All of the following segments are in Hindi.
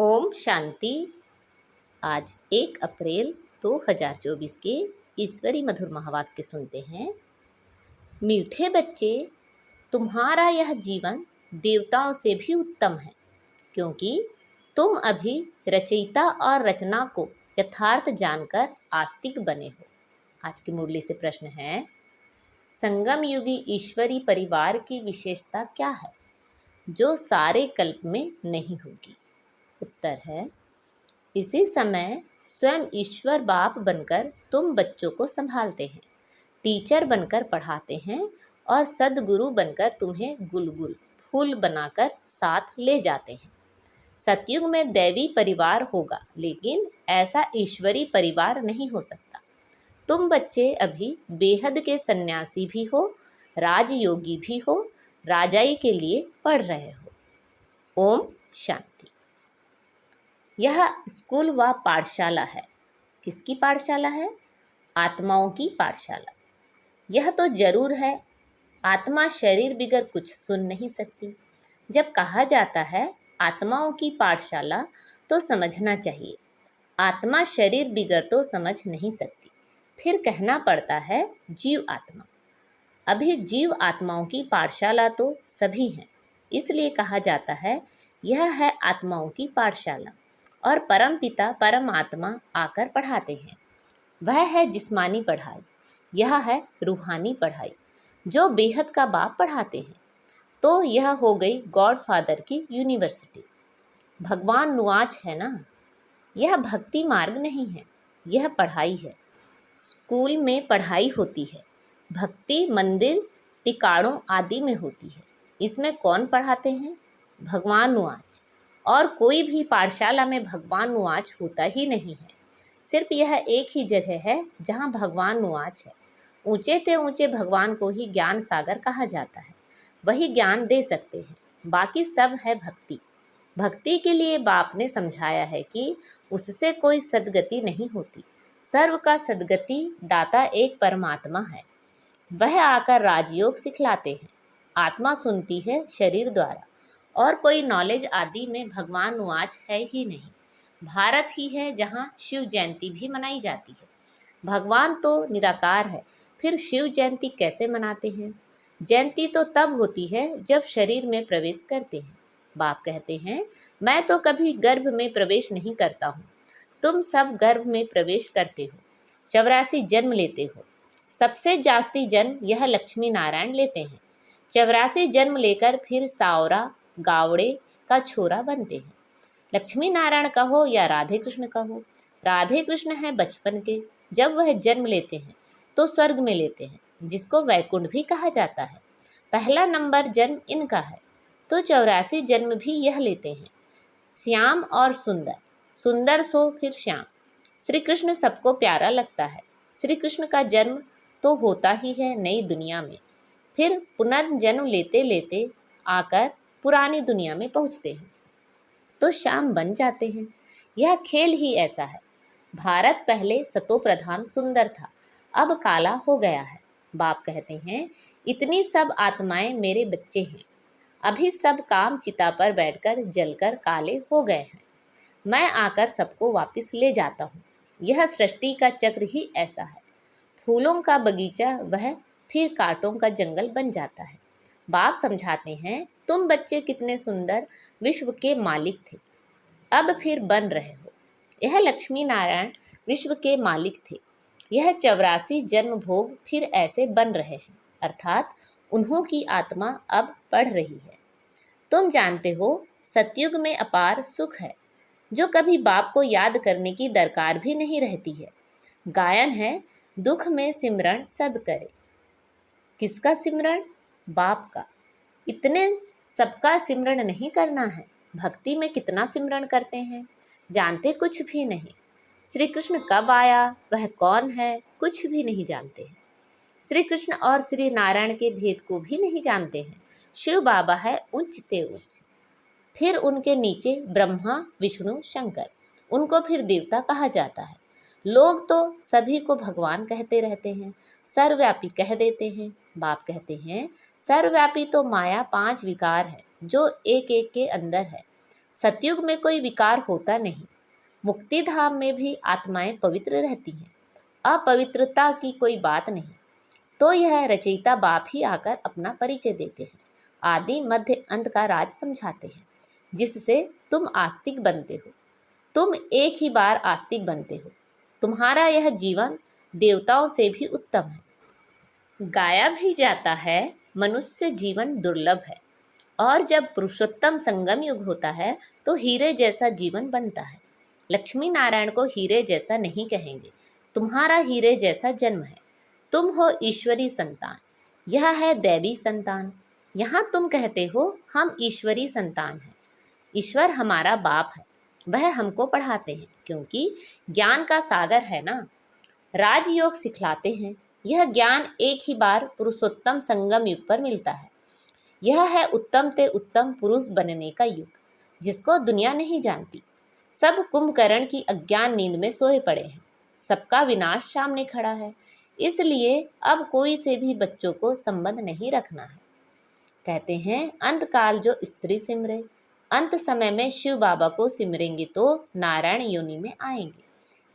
ओम शांति। आज 1 अप्रैल 2024 के ईश्वरी मधुर महावाक्य सुनते हैं। मीठे बच्चे, तुम्हारा यह जीवन देवताओं से भी उत्तम है, क्योंकि तुम अभी रचयिता और रचना को यथार्थ जानकर आस्तिक बने हो। आज की मुरली से प्रश्न है, संगम युगी ईश्वरी परिवार की विशेषता क्या है जो सारे कल्प में नहीं होगी? उत्तर है, इसी समय स्वयं ईश्वर बाप बनकर तुम बच्चों को संभालते हैं, टीचर बनकर पढ़ाते हैं और सदगुरु बनकर तुम्हें गुलगुल फूल बनाकर साथ ले जाते हैं। सतयुग में दैवी परिवार होगा, लेकिन ऐसा ईश्वरी परिवार नहीं हो सकता। तुम बच्चे अभी बेहद के सन्यासी भी हो, राजयोगी भी हो, राजाई के लिए पढ़ रहे हो। ओम शांति। यह स्कूल व पाठशाला है। किसकी पाठशाला है? आत्माओं की पाठशाला। यह तो जरूर है, आत्मा शरीर बिगर कुछ सुन नहीं सकती। जब कहा जाता है आत्माओं की पाठशाला, तो समझना चाहिए आत्मा शरीर बिगर तो समझ नहीं सकती। फिर कहना पड़ता है जीव आत्मा। अभी जीव आत्माओं की पाठशाला तो सभी हैं, इसलिए कहा जाता है यह है आत्माओं की पाठशाला। और परम पिता परमात्मा आकर पढ़ाते हैं। वह है जिस्मानी पढ़ाई, यह है रूहानी पढ़ाई जो बेहद का बाप पढ़ाते हैं। तो यह हो गई गॉड फादर की यूनिवर्सिटी। भगवान नुआज है ना। यह भक्ति मार्ग नहीं है, यह पढ़ाई है। स्कूल में पढ़ाई होती है, भक्ति मंदिर टिकाड़ों आदि में होती है। इसमें कौन पढ़ाते हैं? भगवान नुआज। और कोई भी पाठशाला में भगवान नुआज होता ही नहीं है। सिर्फ यह एक ही जगह है जहाँ भगवान नुआज है। ऊंचे ते ऊंचे भगवान को ही ज्ञान सागर कहा जाता है, वही ज्ञान दे सकते हैं। बाकी सब है भक्ति। भक्ति के लिए बाप ने समझाया है कि उससे कोई सद्गति नहीं होती। सर्व का सद्गति दाता एक परमात्मा है। वह आकर राजयोग सिखलाते हैं। आत्मा सुनती है शरीर द्वारा, और कोई नॉलेज आदि में भगवान नुआज है ही नहीं। भारत ही है जहाँ शिव जयंती भी मनाई जाती है। भगवान तो निराकार है, फिर शिव जयंती कैसे मनाते हैं? जयंती तो तब होती है जब शरीर में प्रवेश करते हैं। बाप कहते हैं, मैं तो कभी गर्भ में प्रवेश नहीं करता हूँ, तुम सब गर्भ में प्रवेश करते हो, 84 जन्म लेते हो। सबसे जास्ती जन्म यह लक्ष्मी नारायण लेते हैं। 84 जन्म लेकर फिर सावरा गावड़े का छोरा बनते हैं। लक्ष्मी नारायण कहो या राधे कृष्ण कहो, राधे कृष्ण है बचपन के। जब वह जन्म लेते हैं तो स्वर्ग में लेते हैं, जिसको वैकुंठ भी कहा जाता है। पहला नंबर जन्म इनका है, तो 84 जन्म भी यह लेते हैं। श्याम और सुंदर, सुंदर सो फिर श्याम। श्री कृष्ण सबको प्यारा लगता है। श्री कृष्ण का जन्म तो होता ही है नई दुनिया में, फिर पुनर्जन्म लेते लेते आकर पुरानी दुनिया में पहुंचते हैं, तो श्याम बन जाते हैं। यह खेल ही ऐसा है। भारत पहले सतो प्रधान सुंदर था, अब काला हो गया है। बाप कहते हैं, इतनी सब आत्माएं मेरे बच्चे हैं। अभी सब काम चिता पर बैठकर जलकर काले हो गए हैं। मैं आकर सबको वापस ले जाता हूँ। यह सृष्टि का चक्र ही ऐसा है। फूलों का बगीचा वह फिर कांटों का जंगल बन जाता है। बाप समझाते हैं, तुम बच्चे कितने सुंदर विश्व के मालिक थे, अब फिर बन रहे हो। यह लक्ष्मी नारायण विश्व के मालिक थे। यह 84 जन्म भोग फिर ऐसे बन रहे हैं, अर्थात उन्हों की आत्मा अब पढ़ रही है। तुम जानते हो सतयुग में अपार सुख है, जो कभी बाप को याद करने की दरकार भी नहीं रहती है। गायन है, दुख में सिमरण सब करे। किसका सिमरण? बाप का। इतने सबका सिमरण नहीं करना है। भक्ति में कितना सिमरण करते हैं, जानते कुछ भी नहीं। श्री कृष्ण कब आया, वह कौन है, कुछ भी नहीं जानते हैं। श्री कृष्ण और श्री नारायण के भेद को भी नहीं जानते हैं। शिव बाबा है उच्च ते उच्च, फिर उनके नीचे ब्रह्मा विष्णु शंकर, उनको फिर देवता कहा जाता है। लोग तो सभी को भगवान कहते रहते हैं, सर्वव्यापी कह देते हैं। बाप कहते हैं, सर्वव्यापी तो माया 5 विकार है जो एक एक के अंदर है। सतयुग में कोई विकार होता नहीं। मुक्ति धाम में भी आत्माएं पवित्र रहती हैं, अपवित्रता की कोई बात नहीं। तो यह रचयिता बाप ही आकर अपना परिचय देते हैं, आदि मध्य अंत का राज समझाते हैं, जिससे तुम आस्तिक बनते हो। तुम एक ही बार आस्तिक बनते हो। तुम्हारा यह जीवन देवताओं से भी उत्तम है। गाया भी जाता है, मनुष्य जीवन दुर्लभ है। और जब पुरुषोत्तम संगम युग होता है तो हीरे जैसा जीवन बनता है। लक्ष्मी नारायण को हीरे जैसा नहीं कहेंगे, तुम्हारा हीरे जैसा जन्म है। तुम हो ईश्वरी संतान, यह है दैवी संतान। यहाँ तुम कहते हो हम ईश्वरी संतान हैं। ईश्वर हमारा बाप है, वह हमको पढ़ाते हैं, क्योंकि ज्ञान का सागर है ना। राजयोग सिखलाते हैं। यह ज्ञान एक ही बार पुरुषोत्तम संगम युग पर मिलता है। यह है उत्तम ते उत्तम पुरुष बनने का युग, जिसको दुनिया नहीं जानती। सब कुंभकर्ण की अज्ञान नींद में सोए पड़े हैं। सबका विनाश सामने खड़ा है। इसलिए अब कोई से भी बच्चों को संबंध नहीं रखना है। कहते हैं अंत काल जो स्त्री सिमरे, अंत समय में शिव बाबा को सिमरेंगे तो नारायण योनि में आएंगे।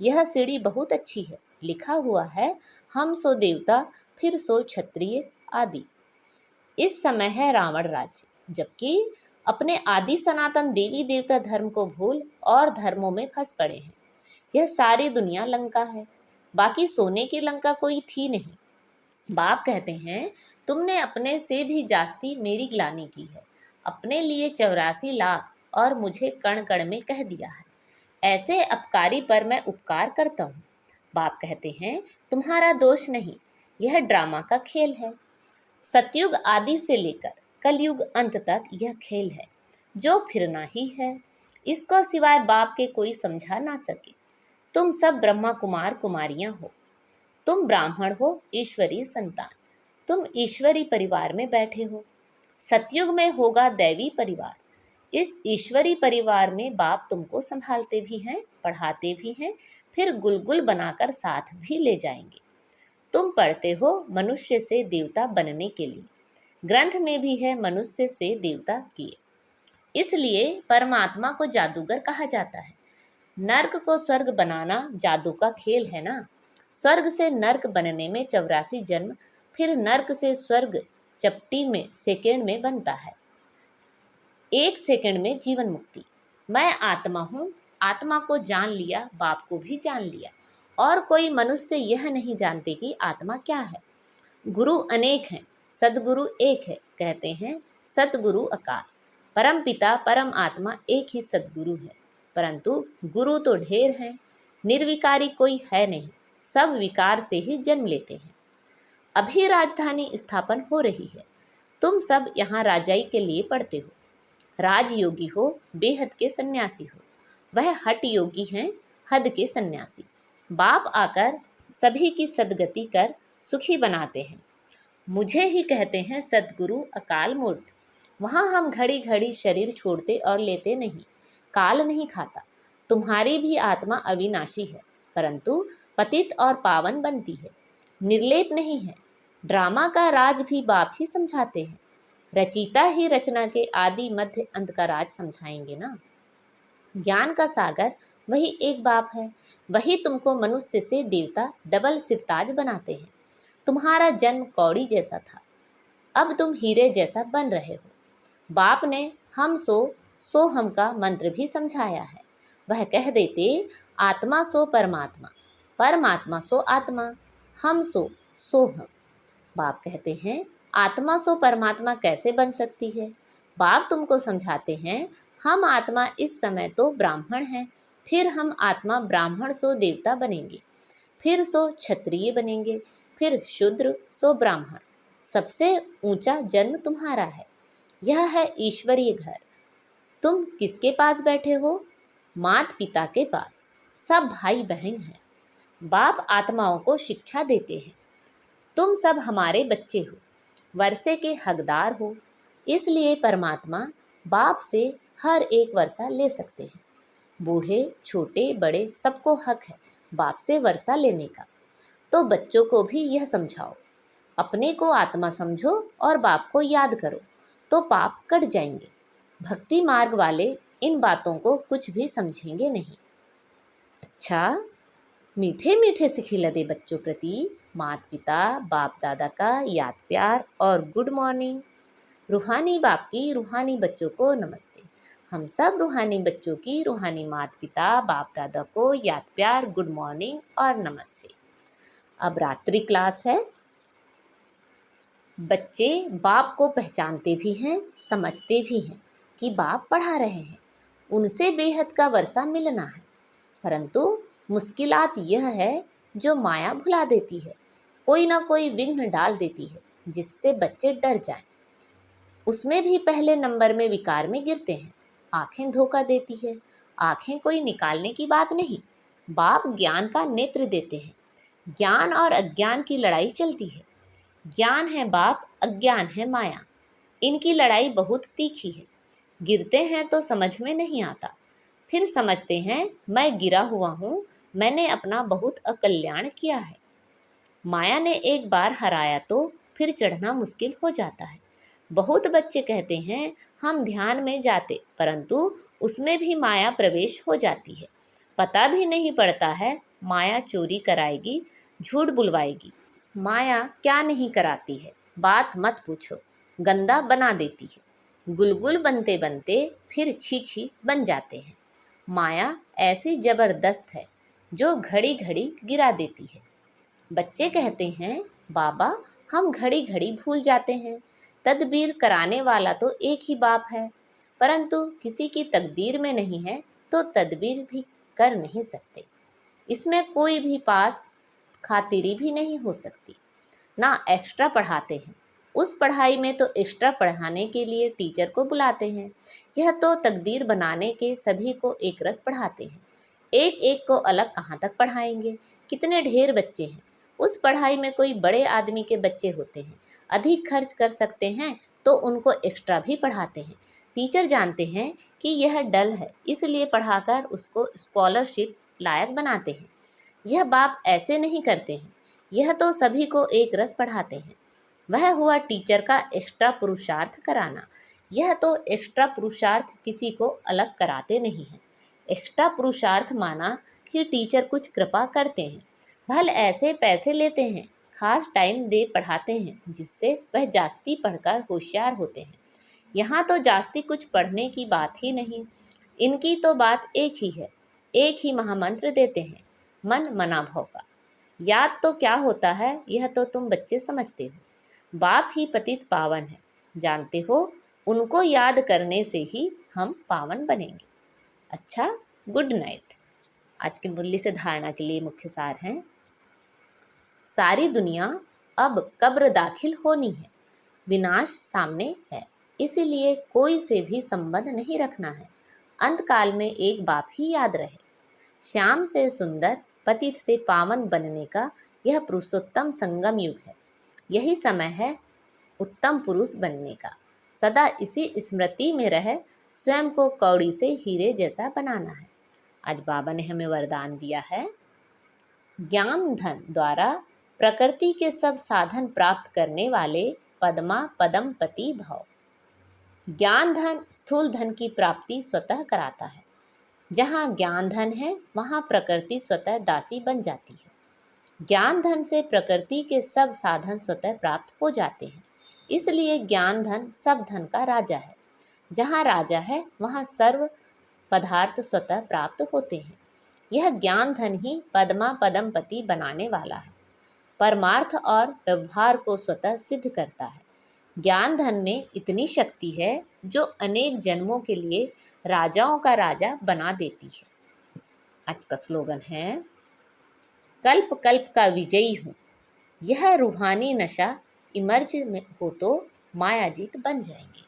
यह सीढ़ी बहुत अच्छी है। लिखा हुआ है हम सो देवता फिर सो क्षत्रिय आदि। इस समय है रावण राज्य, जबकि अपने आदि सनातन देवी देवता धर्म को भूल और धर्मों में फंस पड़े हैं। यह सारी दुनिया लंका है, बाकी सोने की लंका कोई थी नहीं। बाप कहते हैं तुमने अपने से भी जास्ती मेरी ग्लानि की है। अपने लिए 84 लाख और मुझे कण कण में कह दिया है। ऐसे अपकारी पर मैं उपकार करता हूँ। बाप कहते हैं तुम्हारा दोष नहीं, यह ड्रामा का खेल है। सतयुग आदि से लेकर कलयुग अंत तक यह खेल है, जो फिरना ही है। इसको सिवाय बाप के कोई समझा ना सके। तुम सब ब्रह्मा कुमार कुमारियां हो। तुम ब्राह्मण हो, ईश्वरी संतान। तुम ईश्वरी परिवार में बैठे हो। सतयुग में होगा दैवी परिवार। इस ईश्वरी परिवार में बाप तुमको संभालते भी हैं, पढ़ाते भी हैं, फिर गुलगुल बनाकर साथ भी ले जाएंगे। तुम पढ़ते हो मनुष्य से देवता बनने के लिए। ग्रंथ में भी है मनुष्य से देवता किए। इसलिए परमात्मा को जादूगर कहा जाता है। नर्क को स्वर्ग बनाना जादू का खेल है ना। स्वर्ग से नर्क बनने में 84 जन्म, फिर नर्क से स्वर्ग चपटी में सेकेंड में बनता है। 1 सेकंड में जीवन मुक्ति। मैं आत्मा हूँ, आत्मा को जान लिया, बाप को भी जान लिया। और कोई मनुष्य यह नहीं जानते कि आत्मा क्या है। गुरु अनेक हैं, सदगुरु एक है। कहते हैं सतगुरु अकाल। परम पिता परम आत्मा एक ही सदगुरु है, परंतु गुरु तो ढेर हैं। निर्विकारी कोई है नहीं, सब विकार से ही जन्म लेते हैं। अभी राजधानी स्थापन हो रही है। तुम सब यहाँ राजाई के लिए पढ़ते हो। राजयोगी हो, बेहद के सन्यासी हो। वह हठ योगी हैं, हद के सन्यासी। बाप आकर सभी की सदगति कर सुखी बनाते हैं। मुझे ही कहते हैं सदगुरु अकाल मूर्त। वहाँ हम घड़ी घड़ी शरीर छोड़ते और लेते नहीं। काल नहीं खाता। तुम्हारी भी आत्मा अविनाशी है, परंतु पतित और पावन बनती है, निर्लेप नहीं है। ड्रामा का राज भी बाप ही समझाते हैं। रचयिता ही रचना के आदि मध्य अंत का राज समझाएंगे ना। ज्ञान का सागर वही एक बाप है। वही तुमको मनुष्य से देवता डबल सिरताज बनाते हैं। तुम्हारा जन्म कौड़ी जैसा था, अब तुम हीरे जैसा बन रहे हो। बाप ने हम सो हम का मंत्र भी समझाया है। वह कह देते आत्मा सो परमात्मा, परमात्मा सो आत्मा, हम सो हम। बाप कहते हैं आत्मा सो परमात्मा कैसे बन सकती है। बाप तुमको समझाते हैं हम आत्मा इस समय तो ब्राह्मण हैं, फिर हम आत्मा ब्राह्मण सो देवता बनेंगे, फिर सो क्षत्रिय बनेंगे, फिर शूद्र सो ब्राह्मण। सबसे ऊंचा जन्म तुम्हारा है। यह है ईश्वरीय घर। तुम किसके पास बैठे हो? माता पिता के पास। सब भाई बहन हैं। बाप आत्माओं को शिक्षा देते हैं। तुम सब हमारे बच्चे हो, वर्षे के हकदार हो। इसलिए परमात्मा बाप से हर एक वर्षा ले सकते हैं। बूढ़े छोटे बड़े सबको हक है बाप से वर्षा लेने का। तो बच्चों को भी यह समझाओ, अपने को आत्मा समझो और बाप को याद करो, तो पाप कट जाएंगे। भक्ति मार्ग वाले इन बातों को कुछ भी समझेंगे नहीं। अच्छा, मीठे मीठे से खिलते बच्चों प्रति माता पिता बाप दादा का याद प्यार और गुड मॉर्निंग। रूहानी बाप की रूहानी बच्चों को नमस्ते। हम सब रूहानी बच्चों की रूहानी माता पिता बाप दादा को याद प्यार गुड मॉर्निंग और नमस्ते। अब रात्रि क्लास है। बच्चे बाप को पहचानते भी हैं, समझते भी हैं कि बाप पढ़ा रहे हैं, उनसे बेहद का वर्षा मिलना है। परंतु मुश्किलात यह है जो माया भुला देती है, कोई ना कोई विघ्न डाल देती है जिससे बच्चे डर जाएं। उसमें भी पहले नंबर में विकार में गिरते हैं। आंखें धोखा देती है। आंखें कोई निकालने की बात नहीं, बाप ज्ञान का नेत्र देते हैं। ज्ञान और अज्ञान की लड़ाई चलती है। ज्ञान है बाप, अज्ञान है माया। इनकी लड़ाई बहुत तीखी है। गिरते हैं तो समझ में नहीं आता, फिर समझते हैं मैं गिरा हुआ हूँ, मैंने अपना बहुत अकल्याण किया है। माया ने एक बार हराया तो फिर चढ़ना मुश्किल हो जाता है। बहुत बच्चे कहते हैं हम ध्यान में जाते, परंतु उसमें भी माया प्रवेश हो जाती है। पता भी नहीं पड़ता है, माया चोरी कराएगी, झूठ बुलवाएगी। माया क्या नहीं कराती है, बात मत पूछो, गंदा बना देती है। गुलगुल बनते बनते फिर छी बन जाते हैं। माया ऐसी जबरदस्त है जो घड़ी घड़ी गिरा देती है। बच्चे कहते हैं बाबा हम घड़ी घड़ी भूल जाते हैं, तदबीर कराने वाला तो एक ही बाप है, परंतु किसी की तकदीर में नहीं है तो तदबीर भी कर नहीं सकते। इसमें कोई भी पास खातिरी भी नहीं हो सकती। ना एक्स्ट्रा पढ़ाते हैं, उस पढ़ाई में तो एक्स्ट्रा पढ़ाने के लिए टीचर को बुलाते हैं। यह तो तकदीर बनाने के सभी को एक रस पढ़ाते हैं। एक एक को अलग कहाँ तक पढ़ाएंगे, कितने ढेर बच्चे हैं। उस पढ़ाई में कोई बड़े आदमी के बच्चे होते हैं, अधिक खर्च कर सकते हैं तो उनको एक्स्ट्रा भी पढ़ाते हैं। टीचर जानते हैं कि यह डल है, इसलिए पढ़ाकर उसको स्कॉलरशिप लायक बनाते हैं। यह बाप ऐसे नहीं करते हैं, यह तो सभी को एक रस पढ़ाते हैं। वह हुआ टीचर का एक्स्ट्रा पुरुषार्थ कराना। यह तो एक्स्ट्रा पुरुषार्थ किसी को अलग कराते नहीं हैं। एक्स्ट्रा पुरुषार्थ माना कि टीचर कुछ कृपा करते हैं, भले ऐसे पैसे लेते हैं, खास टाइम दे पढ़ाते हैं जिससे वह जास्ती पढ़कर होशियार होते हैं। यहाँ तो जास्ती कुछ पढ़ने की बात ही नहीं, इनकी तो बात एक ही है। एक ही महामंत्र देते हैं, मन मना भव का। याद तो क्या होता है यह तो तुम बच्चे समझते हो। बाप ही पतित पावन है, जानते हो, उनको याद करने से ही हम पावन बनेंगे। अच्छा, गुड नाइट। आज की मुरली से धारणा के लिए मुख्य सार हैं। सारी दुनिया अब कब्र दाखिल होनी है, विनाश सामने है, इसीलिए कोई से भी संबंध नहीं रखना है। अंतकाल में एक बाप ही याद रहे। श्याम से सुंदर पतित से पावन बनने का यह पुरुषोत्तम संगम युग है। यही समय है उत्तम पुरुष बनने का। सदा इसी स्मृति में रह स्वयं को कौड़ी से हीरे जैसा बनाना है। आज बाबा ने हमें वरदान दिया है, ज्ञान धन द्वारा प्रकृति के सब साधन प्राप्त करने वाले पद्मा पदम पति भव। ज्ञान धन स्थूल धन की प्राप्ति स्वतः कराता है। जहाँ ज्ञान धन है वहाँ प्रकृति स्वतः दासी बन जाती है। ज्ञान धन से प्रकृति के सब साधन स्वतः प्राप्त हो जाते हैं। इसलिए ज्ञान धन सब धन का राजा है। जहाँ राजा है वहाँ सर्व पदार्थ स्वतः प्राप्त होते हैं। यह ज्ञान धन ही पद्मा पदमपति बनाने वाला है, परमार्थ और व्यवहार को स्वतः सिद्ध करता है। ज्ञान धन में इतनी शक्ति है जो अनेक जन्मों के लिए राजाओं का राजा बना देती है। आज का स्लोगन है, कल्प कल्प का विजयी हूँ, यह रूहानी नशा इमर्ज में हो तो माया जीत बन जाएंगे।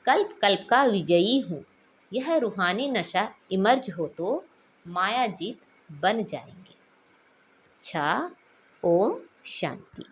कल्प कल्प का विजयी हूँ, यह रूहानी नशा इमर्ज हो तो माया जीत बन जाएंगे। अच्छा, ओम शांति।